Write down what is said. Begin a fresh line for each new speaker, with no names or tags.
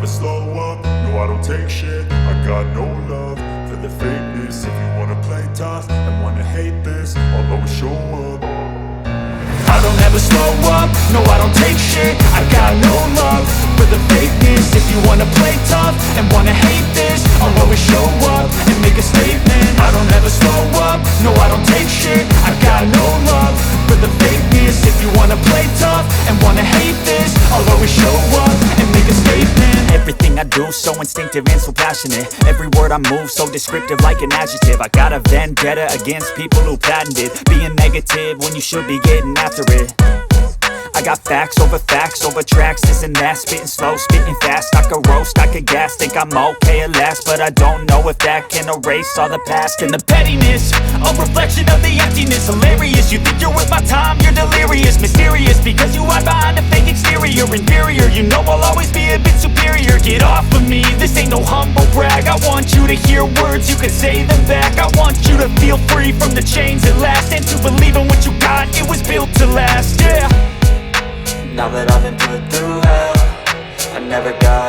slow up, no I don't take shit. I got no love for the fakeness. If you wanna play tough and wanna hate this, I'll always show up.
I don't ever slow up, no I don't take shit. I got no love for the fakeness. If you wanna play tough and wanna hate this, I'll always show up and make a statement. I don't ever slow up, no I don't take shit. I got no love for the fakeness. If you wanna play tough and wanna hate this, I'll always show up and make a statement.
Everything I do so instinctive and so passionate. Every word I move so descriptive like an adjective. I got a vendetta against people who patented being negative when you should be getting after it. I got facts over tracks, this and that. Spitting slow, spitting fast, I could roast, I could gas. Think I'm okay at last, but I don't know if that can erase all the past. And the pettiness, a reflection of the emptiness. Hilarious, you think you're worth my time, you're delirious. Mysterious, because you hide behind a fake exterior. Inferior, you know I'll always be a bit superior. Get off of me, this ain't no humble brag. I want you to hear words, you can say them back. I want you to feel free from the chains at last, and to believe in what you got, it was built to last, yeah.
Now that I've been put through hell, I never got